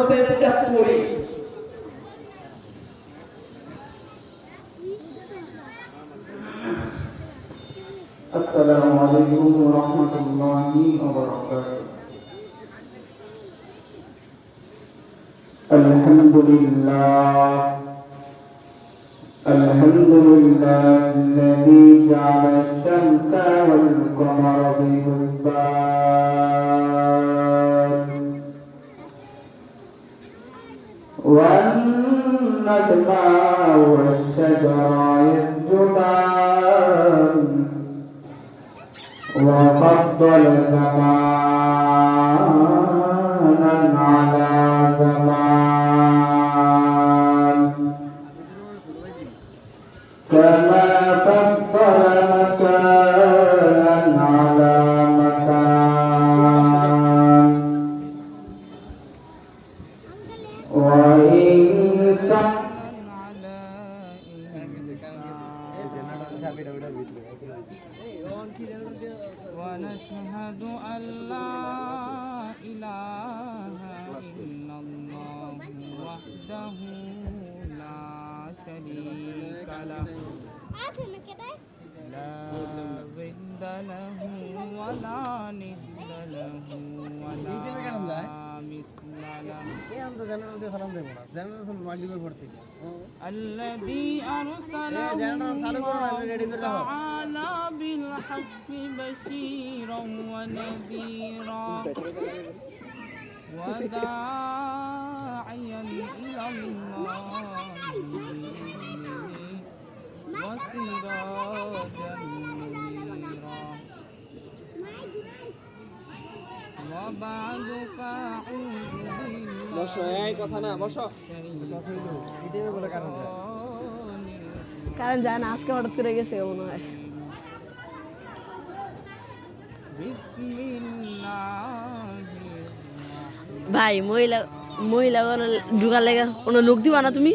হোসেন চাঁদপুরি। আসসালামু আলাইকুম ওয়া রাহমাতুল্লাহি ওয়া বারাকাতুহু। আলহামদুলিল্লাহ الذي جعل الشمس والقمر بحسبان والنجم والشجر يسجدان وفضل زمانا على زمان كما فضل مكانا على مكان وإنسان ونشهد أن لا إله إلا الله وحده لا شريك له لا ضد له ولا ند له ولا الذي أرسله تعالى بالحق بشيرا ونذيرا وداعيا إلى الله وسراجا منيرا وبعد فأعوذ কারণ জানা আজকে হঠাৎ করে গেছে মনে হয়। ভাই মহিলা মহিলা ঢুকার লেগে কোনো লোক দিবা না তুমি?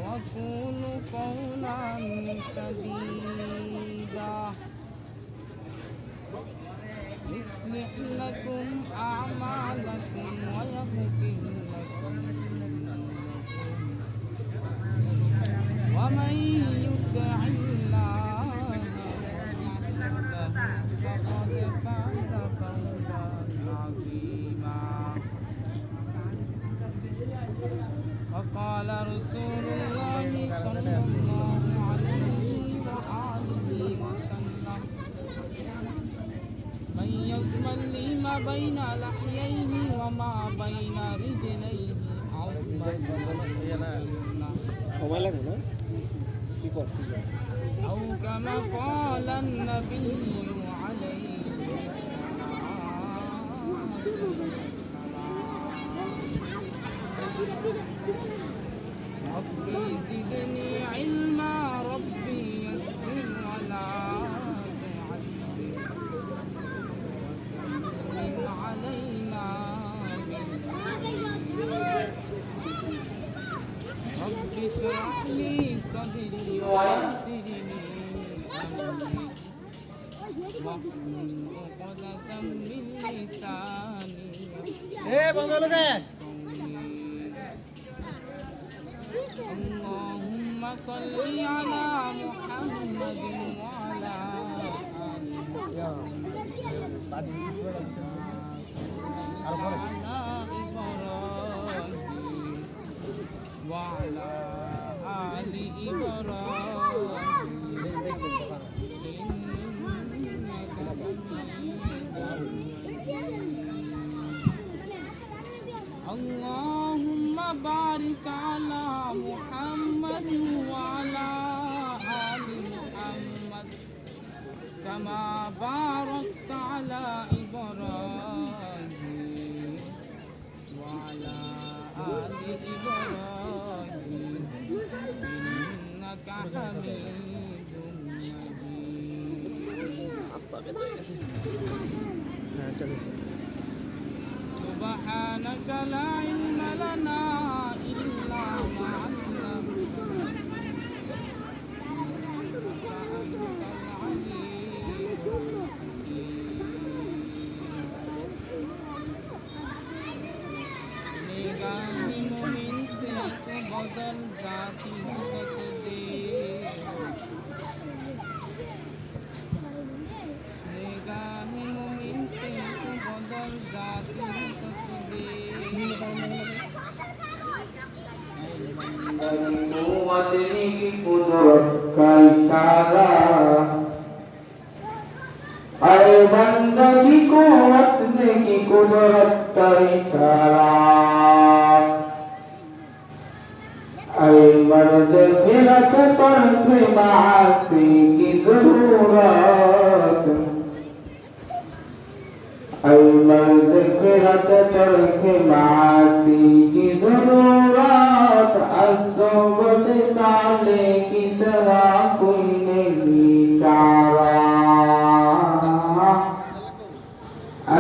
وقولوا قولا سديدا يصلح لكم أعمالكم ويغفر لكم ومن يطع الله فقد فاز فوزا عظيما. وقال رسول الله صلى الله عليه وآله وسلم من يضمن لي ما بين لحييه وما بين رجليه أو كما قال النبي عليه ربي زدني علما ربي يسر ولا تعسر وتمن علينا رب اشرح لي صدري ويسر لي أمري واحلل عقدة من لساني اللهم صل على محمد وعلى وعلى آل إبراهيم إنك اللهم بارك على محمد وعلى آل محمد كما باركت على إبراهيم وعلى آل إبراهيم إنك حميد مجيد. سبحانك لا علم निगाह मोमिन से तो बदल जाती है तकदीर निगाह मोमिन से तो बदल जाती है तकदीर वतनी की कुदरत का इशारा अरे बंदगी को वतनी की कुदरत का इशारा अरे मर्द फिरत तरफ मासी की जरूरत अरे मर्द फिरत तरफ मासी की जरूरत असोबत साले की सवा कोई नहीं चारा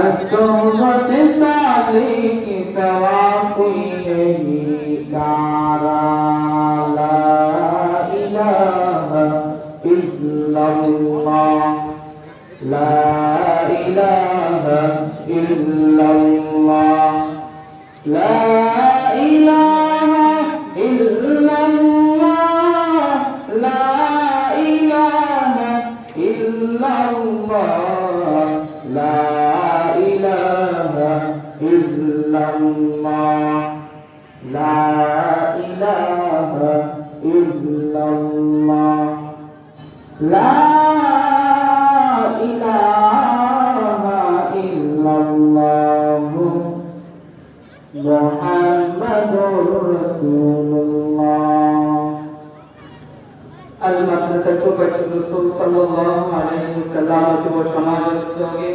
असोबत साले की सवा कोई नहीं चारा ला इलाहा इल्लल्लाह ला इलाहा इल्लल्लाह ला इलाहा इल्लल्लाह ला इलाहा इल्लल्लाह ला इलाहा इल्लल्लाह ला इलाहा इल्लल्लाह ला इलाहा इल्लल्लाह मुहम्मदुर रसूलुल्लाह अल मदरसा चौबट रसूल सल्लल्लाहु अलैहि वसल्लम যুব সমাজের উদ্যোগে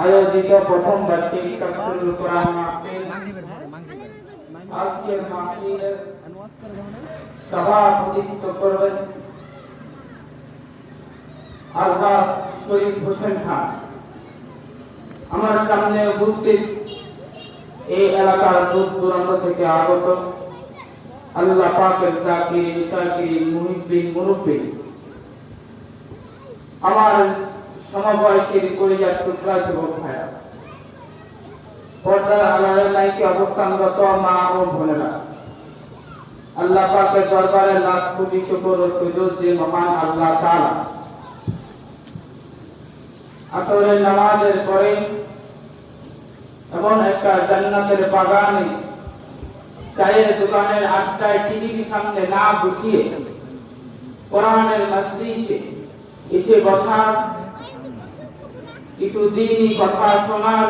আয়োজিত প্রথম বার্ষিক তাফসীরুল কোরআন মাহফিল আজকের মাহফিলের সভাপতিত্ব করবেন আলহাজ শরীফ হোসেন খান আমার সামনে উপস্থিত এই এলাকার দূর দূরান্ত থেকে আগত আল্লাহ পাকের জাকির শাকির মুহিব্বিন মুরব্বি আমার সমবয়সীর কলিজার টুকরা যুবক ভাইরা পর্দার আড়ালে লাইকে অবস্থানরত মা ও বোনেরা আল্লাহ পাকের দরবারে লাখ কোটি শুকর ও সুজুদ যে মহান আল্লাহ তাআলা আসরের নামাজের পরে এমন একটা জান্নাতের বাগানে চায়ের দোকানের আড্ডায় টিভির সামনে না বসিয়ে কোরআনের মজলিসে এসে বসার কিছু দিনই কথা শোনার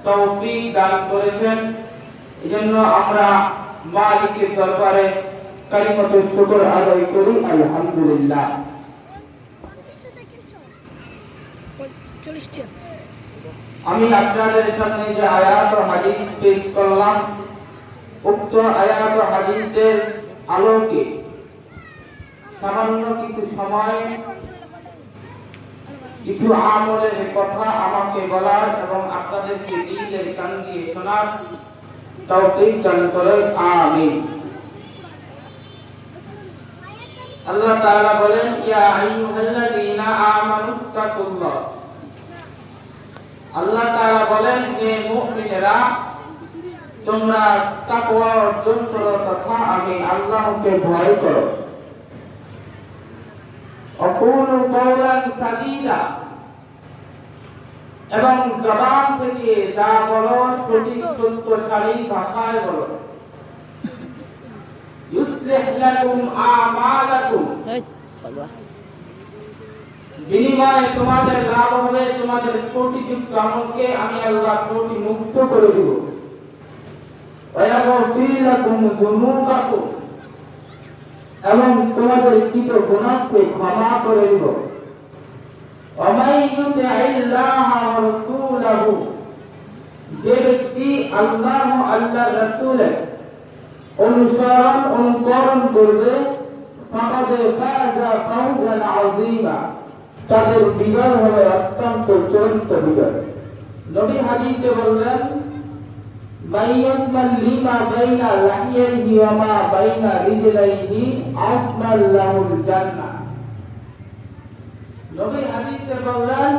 তৌফিক দান করেছেন এজন্য আমরা মালিকের দরবারে কালিমাতুল শুকর আদায় করি আলহামদুলিল্লাহ আমি আপনাদের সামনে যে আয়াত ও হাদিস পেশ করলাম উক্ত আয়াত ও হাদিসের আলোকে সামান্য কিছু সময় কিছু আমলের কথা আমাকে বলার এবং আপনাদেরকে দিলের কান দিয়ে শোনার তৌফিক দান করেন আমিন আল্লাহ তাআলা বলেন ইয়া আইয়ুহাল্লাযীনা আমানুত্তাকুল্লাহ আল্লাহ তাআলা বলেন হে মুমিনেরা তোমরা তাকওয়া অর্জন করো তথা আমি আল্লাহকে ভয় করো অকুলু কওলান সাদীদা এবং জবান থেকে যা বলো সঠিক সত্যশালী ভাষায় বলো ইউসলিহ লাকুম আমালাকুম বিনিময়ে তোমাদের লাভ হবে তোমাদের ত্রুটিযুক্ত আমলকে আমি আল্লাহ ত্রুটি মুক্ত করে দেব ওয়ায়াগফির লাকুম যুনুবাকুম এবং তোমাদের কৃত গুনাহকে ক্ষমা করে দেব ওয়ামাই ইউতিইল্লাহ ওয়া রাসূলাহু যে ব্যক্তি আল্লাহ ও আল্লাহর রাসূলের অনুকরণ করবে ফাকাদ ফাযা ফাওজান আযীমা তাদের বিজয় হবে অত্যন্ত চূড়ান্ত বিজয় নবী হাদিসে বললেন মাইয়াসমাল লিমা বাইনা লাহিয়াইহি ওয়া মা বাইনা রিজলাইহি আফমাল লাহুল জান্নাহ নবী হাদিসে বললেন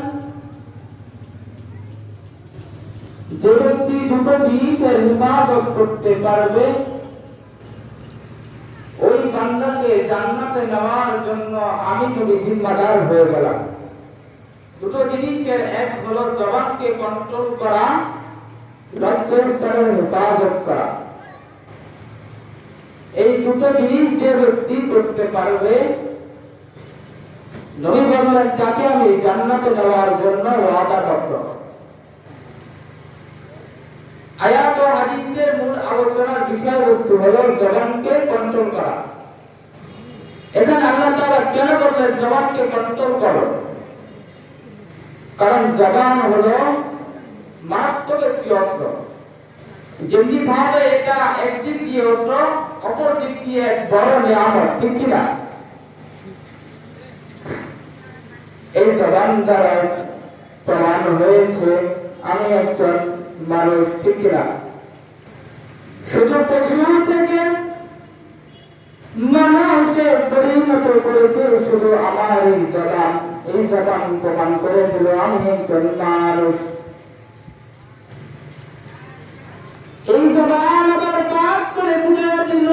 যে ব্যক্তি দুটো জিনিসের হিফাজত করতে পারবে ওই বান্দাকে জান্নাতে নেওয়ার জন্য আমি নবী জিম্মাদার হয়ে গেলাম। দুটো জিনিসের এক হলো জবানকে কন্ট্রোল করা, লজ্জাস্থানের হেফাজত করা। এই দুটো জিনিস যে ব্যক্তি করতে পারবে নবী বললেন তাকে আমি জান্নাতে নেওয়ার জন্য ওয়াদা করব। আয়াত ও হাদিসের মূল আলোচনার বিষয়বস্তু হলো জবানকে কন্ট্রোল করা। এখানে আল্লাহ তাআলা কেন বললেন জবানকে কন্ট্রোল করো? কারণ জবান হলো মারাত্মক একটি অস্ত্র। যেমনি ভাবে এটা একদিক দিয়ে অস্ত্র, অপর দিক দিয়ে এক বড় নিয়ামত, ঠিক কিনা? এই জবান দ্বারা প্রমাণ হয়েছে আমি একজন মানুষ, ঠিক কিনা? শুধু পশু থেকে মানুষে পরিণত করেছে শুধু আমার এই জবান। এই জবান প্রমাণ করে দিল আমি একজন মানুষ। এই জবান আবার পাক করে বুঝে দিল,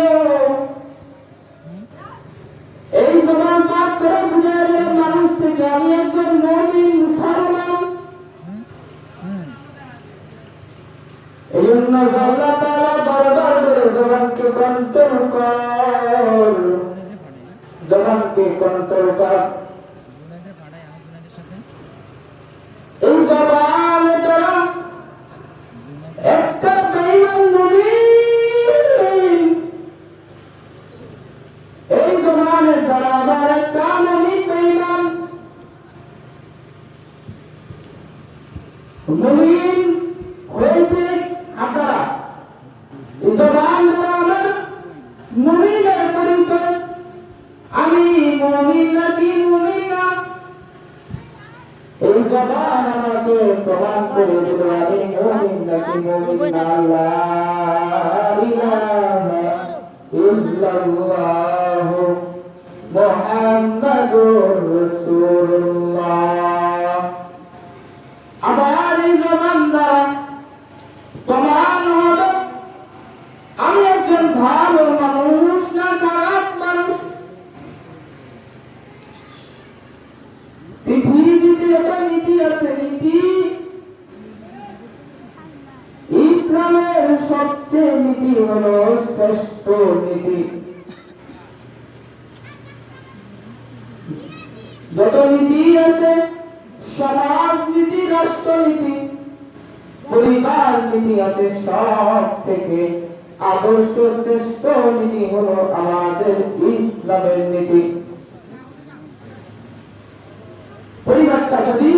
এই জবান পাক করে বুঝে দিল মানুষ থেকে আমি একজন মুমিন মুসলমান। এই জন্য আল্লাহ তাআলা বারবার করে জবানকে কন্ট্রোল কর, জবানকে কন্ট্রোল কর। এই জবান দ্বারা একটা বেঈমান মুমিন, এই জবানের দ্বারা আবার একটা মুমিন বেঈমান মুমিন হয়েছে আপনারা। এই জবান দ্বারা আমার মুমিনের পরিচয়, আমি মুমিন নাকি মুমিন না, এই জবান আমাকে প্রমাণ করে দিল আমি মুমিন নাকি মুমিন না। লা ইলাহা ইল্লাল্লাহ মুহাম্মাদুর রাসূলুল্লাহ। আবার এই জবান দ্বারা প্রমাণ হবে আমি একজন ভালো মানুষ না খারাপ মানুষ। পৃথিবীতে একটা নীতি আছে, নীতি ইসলামের সবচেয়ে নীতি হলো শ্রেষ্ঠ নীতি। যত নীতি আছে সমাজ নীতি, রাষ্ট্রনীতি, পরিবার নীতি আছে, সব থেকে আদর্শ শ্রেষ্ঠ নীতি হলো আমাদের ইসলামের নীতি। পরিবারটা যদি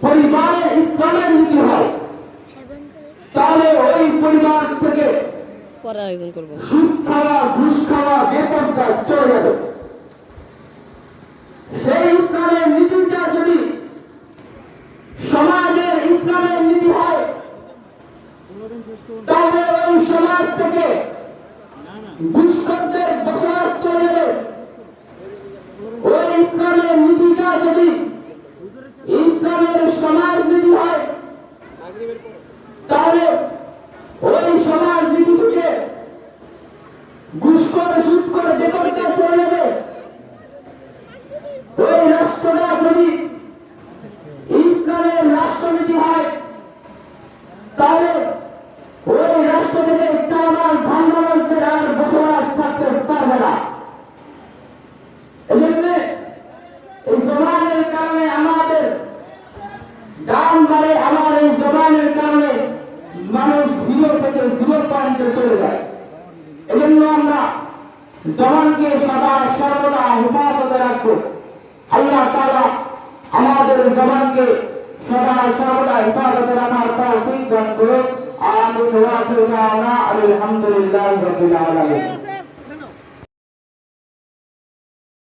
পরিবারে ইসলামের নীতি হয় তাহলে ওই পরিবার থেকে পরে আরেকজন করব। সুদ খাওয়া, ঘুষ খাওয়া, বেপরদা চলে যাবে। সেই ইসলামের নীতিটা যদি সমাজের ইসলামের নীতি হয় তাহলে ওই সমাজ থেকে ঘুষখোরদের বসবাস চলে যাবে। ওই ইসলামের নীতিটা যদি ইসলামের সমাজ নীতি হয় তাহলে ওই সমাজ নীতি থেকে ঘুষখোর, সুদখোর, বেপরদা চলে যাবে। ওই রাষ্ট্রটা যদি ইসলামের রাষ্ট্রনীতি হয় তাহলে ওই রাষ্ট্র থেকে চামার ধান্দাবাজদের আর বসবাস থাকতে পারবে না। এজন্য এই জবানের কারণে আমাদের দাম বাড়ে, আমার এই জবানের কারণে মানুষ হিরো থেকে জিরো পয়েন্টে চলে যায়। এজন্য আমরা জবানকে সদা সর্বদা হেফাজতে রাখবো। আল্লাহ তাআলা আমাদের জবানকে সদা সর্বদা হেফাজতে রাখার তৌফিক দান করুন। আমিন ওয়া আখিরু দাওয়ানা আলহামদুলিল্লাহি রাব্বিল আলামিন।